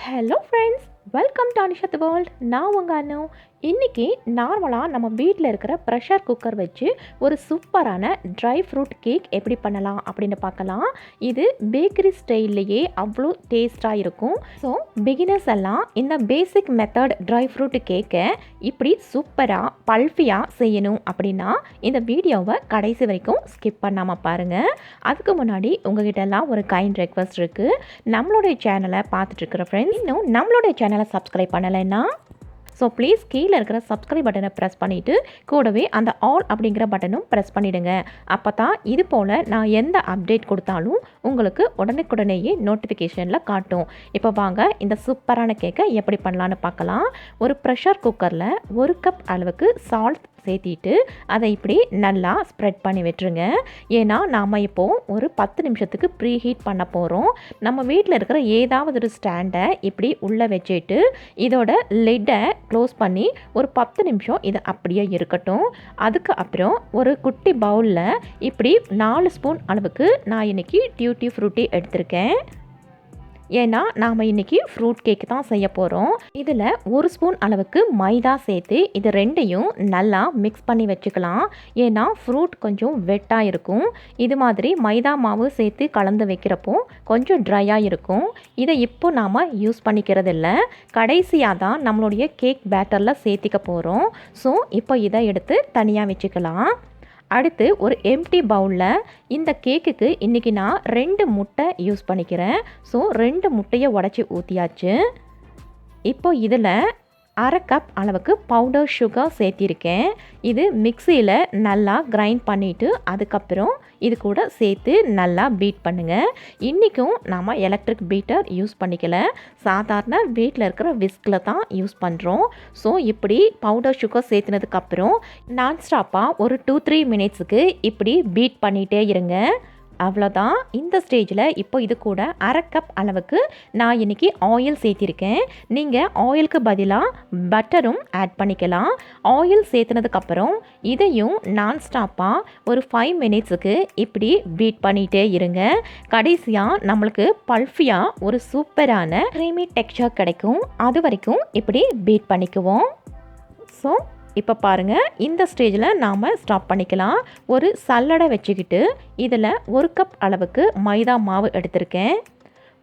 Hello friends, welcome to Anisha the world. நான் உங்கள் அண்ணு. இன்றைக்கி நார்மலாக நம்ம வீட்டில் இருக்கிற ப்ரெஷர் குக்கர் வச்சு ஒரு சூப்பரான ட்ரை ஃப்ரூட் கேக் எப்படி பண்ணலாம் அப்படின்னு பார்க்கலாம். இது பேக்கரி ஸ்டைல்லையே அவ்வளோ டேஸ்ட்டாக இருக்கும். ஸோ பிகினர்ஸ் எல்லாம் இந்த பேசிக் மெத்தட் ட்ரை ஃப்ரூட் கேக்கை இப்படி சூப்பராக பல்ஃபியாக செய்யணும் அப்படின்னா இந்த வீடியோவை கடைசி வரைக்கும் ஸ்கிப் பண்ணாமல் பாருங்கள். அதுக்கு முன்னாடி உங்ககிட்ட எல்லாம் ஒரு கைண்ட் ரெக்வஸ்ட் இருக்குது. நம்மளுடைய சேனலை பார்த்துட்ருக்கிற ஃப்ரெண்ட்ஸ் இன்னும் நம்மளுடைய சேனலை சப்ஸ்கிரைப் பண்ணலைன்னா ப்ளீஸ் கீழே இருக்கிற சப்ஸ்கிரைப் பட்டனை ப்ரெஸ் பண்ணிவிட்டு கூடவே அந்த ஆல் அப்படிங்கிற பட்டனும் ப்ரெஸ் பண்ணிவிடுங்க. அப்போ தான் இது போல் நான் எந்த அப்டேட் கொடுத்தாலும் உங்களுக்கு உடனுக்குடனேயே நோட்டிஃபிகேஷனில் காட்டும். இப்போ வாங்க இந்த சூப்பரான கேக்கை எப்படி பண்ணலான்னு பார்க்கலாம். ஒரு ப்ரெஷர் குக்கரில் 1 கப் அளவுக்கு சால்ட் சேர்த்திட்டு அதை இப்படி நல்லா ஸ்ப்ரெட் பண்ணி விட்டுருங்க. ஏன்னா நாம் இப்போது ஒரு 10 நிமிஷத்துக்கு ப்ரீ ஹீட் பண்ண போகிறோம். நம்ம வீட்டில் இருக்கிற ஏதாவது ஒரு ஸ்டாண்டை இப்படி உள்ளே வச்சுட்டு இதோட லிட்டை க்ளோஸ் பண்ணி ஒரு 10 நிமிஷம் இது அப்படியே இருக்கட்டும். அதுக்கு அப்புறம் ஒரு குட்டி பவுலில் இப்படி 4 ஸ்பூன் அளவுக்கு நான் இன்றைக்கி டியூட்டி ஃப்ரூட்டி எடுத்திருக்கேன். ஏன்னா நாம் இன்றைக்கி ஃப்ரூட் கேக் தான் செய்ய போகிறோம். இதில் 1 ஸ்பூன் அளவுக்கு மைதா சேர்த்து இது ரெண்டையும் நல்லா மிக்ஸ் பண்ணி வச்சுக்கலாம். ஏன்னா ஃப்ரூட் கொஞ்சம் வெட்டாக இருக்கும். இது மாதிரி மைதா மாவு சேர்த்து கலந்து வைக்கிறப்போ கொஞ்சம் ட்ரையாக இருக்கும். இதை இப்போ நாம் யூஸ் பண்ணிக்கிறது இல்லை, கடைசியாக தான் நம்மளுடைய கேக் பேட்டரில் சேர்த்திக்க போகிறோம். ஸோ இப்போ இதை எடுத்து தனியாக வச்சுக்கலாம். அடுத்து ஒரு எம்டி பவுலில் இந்த கேக்குக்கு இன்றைக்கி நான் 2 முட்டை யூஸ் பண்ணிக்கிறேன். ஸோ 2 முட்டையை உடச்சி ஊற்றியாச்சு. இப்போ இதில் 1/2 கப் அளவுக்கு பவுடர் சுகர் சேர்த்திருக்கேன். இது மிக்சியில் நல்லா கிரைண்ட் பண்ணிவிட்டு அதுக்கப்புறம் இது கூட சேர்த்து நல்லா பீட் பண்ணுங்கள். இன்றைக்கும் நாம் எலக்ட்ரிக் பீட்டர் யூஸ் பண்ணிக்கல, சாதாரண வீட்டில் இருக்கிற விஸ்கில் தான் யூஸ் பண்ணுறோம். ஸோ இப்படி பவுடர் சுகர் சேர்த்துனதுக்கப்புறம் நான்ஸ்டாப்பாக ஒரு 2-3 மினிட்ஸுக்கு இப்படி பீட் பண்ணிகிட்டே இருங்க. அவ்வளோதான். இந்த ஸ்டேஜில் இப்போ இது கூட 1/2 கப் அளவுக்கு நான் இன்றைக்கி ஆயில் சேர்த்திருக்கேன். நீங்கள் ஆயிலுக்கு பதிலாக பட்டரும் ஆட் பண்ணிக்கலாம். ஆயில் சேர்த்துனதுக்கப்புறம் இதையும் நான்ஸ்டாப்பாக ஒரு 5 மினிட்ஸுக்கு இப்படி பீட் பண்ணிகிட்டே இருங்க. கடைசியாக நம்மளுக்கு பல்ஃபியாக ஒரு சூப்பரான க்ரீமி டெக்ஸ்சர் கிடைக்கும். அது வரைக்கும் இப்படி பீட் பண்ணிக்குவோம். ஸோ இப்போ பாருங்கள், இந்த ஸ்டேஜில் நாம் ஸ்டாப் பண்ணிக்கலாம். ஒரு சல்லடை வச்சுக்கிட்டு இதில் 1 கப் அளவுக்கு மைதா மாவு எடுத்திருக்கேன்,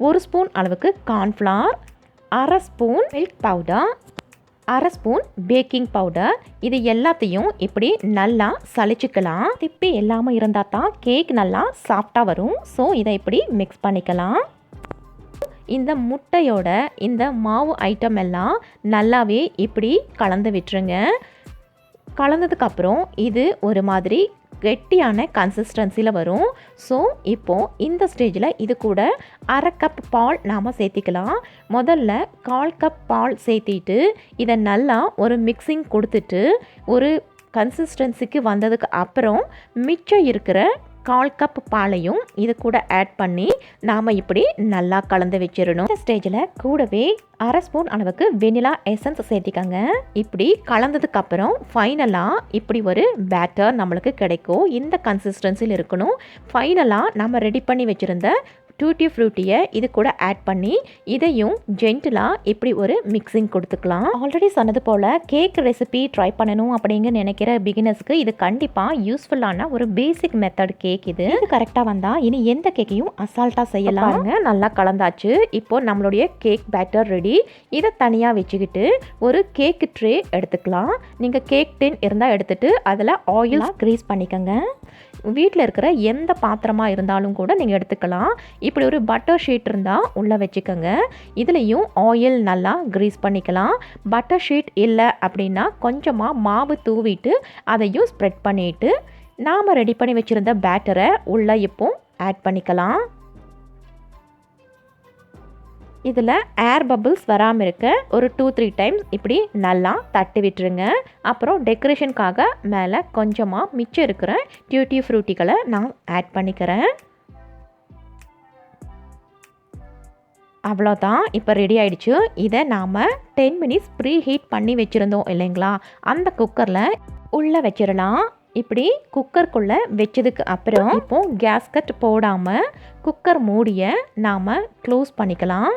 1 ஸ்பூன் அளவுக்கு cornflour, 1/2 spoon milk powder, 1/2 spoon baking powder. இது எல்லாத்தையும் இப்படி நல்லா சலிச்சுக்கலாம். திப்பி இல்லாமல் இருந்தால் தான் கேக் நல்லா சாஃப்டாக வரும். ஸோ இதை இப்படி மிக்ஸ் பண்ணிக்கலாம். இந்த முட்டையோட இந்த மாவு ஐட்டம் எல்லாம் நல்லாவே இப்படி கலந்து விட்டுருங்க. கலந்ததுக்கப்புறம் இது ஒரு மாதிரி கெட்டியான கன்சிஸ்டன்சியில் வரும். ஸோ இப்போது இந்த ஸ்டேஜில் இது கூட 1/2 கப் பால் நாம் சேர்த்திக்கலாம். முதல்ல 1/4 கப் பால் சேர்த்திட்டு இதை நல்லா ஒரு மிக்சிங் கொடுத்துட்டு ஒரு கன்சிஸ்டன்சிக்கு வந்ததுக்கு அப்புறம் மிச்சம் இருக்கிற 1/4 கப் பாலையும் இது கூட ஆட் பண்ணி நாம் இப்படி நல்லா கலந்து வச்சிடணும். இந்த ஸ்டேஜில் கூடவே 1/2 ஸ்பூன் அளவுக்கு வெனிலா எசன்ஸ் சேர்த்திக்கங்க. இப்படி கலந்ததுக்கப்புறம் ஃபைனலாக இப்படி ஒரு பேட்டர் நம்மளுக்கு கிடைக்கும். இந்த கன்சிஸ்டன்சியில் இருக்கணும். ஃபைனலாக நம்ம ரெடி பண்ணி வச்சுருந்த டூட்டி ஃப்ரூட்டியை இது கூட ஆட் பண்ணி இதையும் ஜென்டிலாக இப்படி ஒரு மிக்சிங் கொடுத்துக்கலாம். ஆல்ரெடி சொன்னது போல் கேக் ரெசிபி ட்ரை பண்ணணும் அப்படிங்க நினைக்கிற பிகினர்ஸ்க்கு இது கண்டிப்பாக யூஸ்ஃபுல்லான ஒரு பேசிக் மெத்தட் கேக். இது கரெக்டாக வந்தால் இனி எந்த கேக்கையும் அசால்ட்டாக செய்யலாம். நல்லா கலந்தாச்சு. இப்போ நம்மளுடைய கேக் பேட்டர் ரெடி. இதை தனியாக வச்சுக்கிட்டு ஒரு கேக் ட்ரே எடுத்துக்கலாம். நீங்கள் கேக் டின் இருந்தால் எடுத்துகிட்டு அதில் ஆயில் க்ரீஸ் பண்ணிக்கோங்க. வீட்டில் இருக்கிற எந்த பாத்திரமாக இருந்தாலும் கூட நீங்கள் எடுத்துக்கலாம். இப்படி ஒரு பட்டர் ஷீட் இருந்தால் உள்ளே வச்சுக்கோங்க. இதுலேயும் ஆயில் நல்லா க்ரீஸ் பண்ணிக்கலாம். பட்டர் ஷீட் இல்லை அப்படின்னா கொஞ்சமாக மாவு தூவிட்டு அதையும் ஸ்ப்ரெட் பண்ணிவிட்டு நாம் ரெடி பண்ணி வச்சுருந்த பேட்டரை உள்ளே இப்போ ஆட் பண்ணிக்கலாம். இதில் ஏர் பபிள்ஸ் வராமல் இருக்க ஒரு 2-3 டைம்ஸ் இப்படி நல்லா தட்டி விட்டுருங்க. அப்புறம் டெக்கரேஷனுக்காக மேலே கொஞ்சமாக மிச்சம் இருக்கிற டியூட்டி ஃப்ரூட்டிகளை நான் ஆட் பண்ணிக்கிறேன். அவ்வளோதான், இப்போ ரெடி ஆகிடுச்சு. இதை நாம் 10 மினிட்ஸ் ப்ரீ ஹீட் பண்ணி வச்சுருந்தோம் இல்லைங்களா, அந்த குக்கரில் உள்ளே வச்சிடலாம். இப்படி குக்கருக்குள்ளே வச்சதுக்கு அப்புறம் இப்போது கேஸ்கட் போடாமல் குக்கர் மூடியை நாம் க்ளோஸ் பண்ணிக்கலாம்.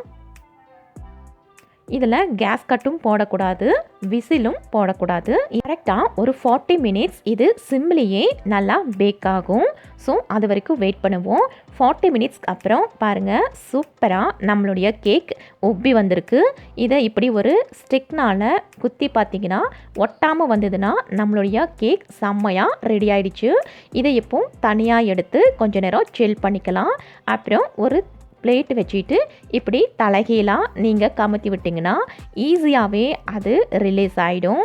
இதில் கேஸ் கட்டும் போடக்கூடாது, விசிலும் போடக்கூடாது. கரெக்டாக ஒரு 40 மினிட்ஸ் இது சிம்லேயே நல்லா பேக் ஆகும். ஸோ அது வரைக்கும் வெயிட் பண்ணுவோம். 40 மினிட்ஸ்க்கு அப்புறம் பாருங்கள், சூப்பராக நம்மளுடைய கேக் உப்பி வந்திருக்கு. இதை இப்படி ஒரு ஸ்டிக்னால் குத்தி பார்த்திங்கன்னா ஒட்டாமல் வந்ததுன்னா நம்மளுடைய கேக் செம்மையாக ரெடி ஆகிடுச்சு. இதை இப்போ தனியாக எடுத்து கொஞ்ச நேரம் சில் பண்ணிக்கலாம். அப்புறம் ஒரு பிளேட் வச்சுட்டு இப்படி தலைகீழாக நீங்கள் கமுத்தி விட்டிங்கன்னா ஈஸியாகவே அது ரிலீஸ் ஆகிடும்.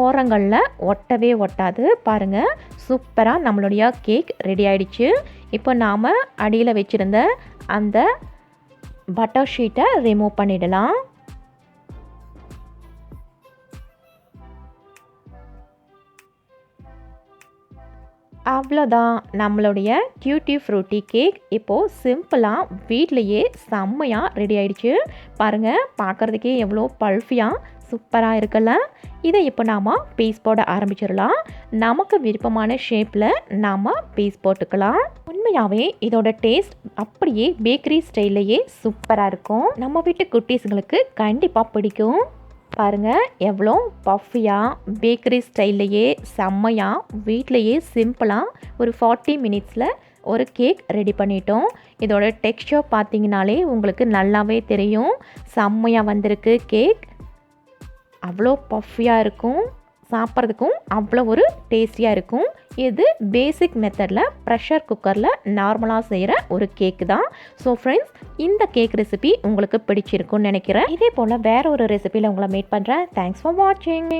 ஓரங்களில் ஒட்டவே ஒட்டாது. பாருங்கள், சூப்பராக நம்மளுடைய கேக் ரெடி ஆகிடுச்சு. இப்போ நாம் அடியில் வச்சுருந்த அந்த பட்டர் ஷீட்டை ரிமூவ் பண்ணிடலாம். அவ்வளோதான், நம்மளுடைய டியூட்டி ஃப்ரூட்டி கேக் இப்போது சிம்பிளாக வீட்லேயே செம்மையாக ரெடி ஆகிடுச்சு. பாருங்கள், பார்க்குறதுக்கே எவ்வளோ பல்ஃபியாக சூப்பராக இருக்குல்ல. இதை இப்போ நாம் பீஸ் போட ஆரம்பிச்சிடலாம். நமக்கு விருப்பமான ஷேப்பில் நாம் பீஸ் போட்டுக்கலாம். உண்மையாகவே இதோட டேஸ்ட் அப்படியே பேக்கரி ஸ்டைல்லையே சூப்பராக இருக்கும். நம்ம வீட்டு குட்டீஸுங்களுக்கு கண்டிப்பாக பிடிக்கும். பாருங்கள், எவ்வளோ பஃபியாக பேக்கரி ஸ்டைல்லையே செம்மையாக வீட்டிலையே சிம்பிளாக ஒரு 40 மினிட்ஸில் ஒரு கேக் ரெடி பண்ணிட்டோம். இதோட டெக்ஸ்சர் பார்த்திங்கனாலே உங்களுக்கு நல்லாவே தெரியும். செம்மையாக வந்திருக்கு கேக். அவ்வளோ பஃபியாக இருக்கும், சாப்பிட்றதுக்கும் அவ்வளோ ஒரு டேஸ்டியாக இருக்கும். இது பேசிக் மெத்தடில் ப்ரெஷர் குக்கரில் நார்மலாக செய்கிற ஒரு கேக்கு தான். ஸோ ஃப்ரெண்ட்ஸ், இந்த கேக் ரெசிபி உங்களுக்கு பிடிச்சிருக்குன்னு நினைக்கிறேன். இதே போல் வேறு ஒரு ரெசிபியில் உங்களை மீட் பண்ணுறேன். தேங்க்ஸ் ஃபார் வாட்சிங்.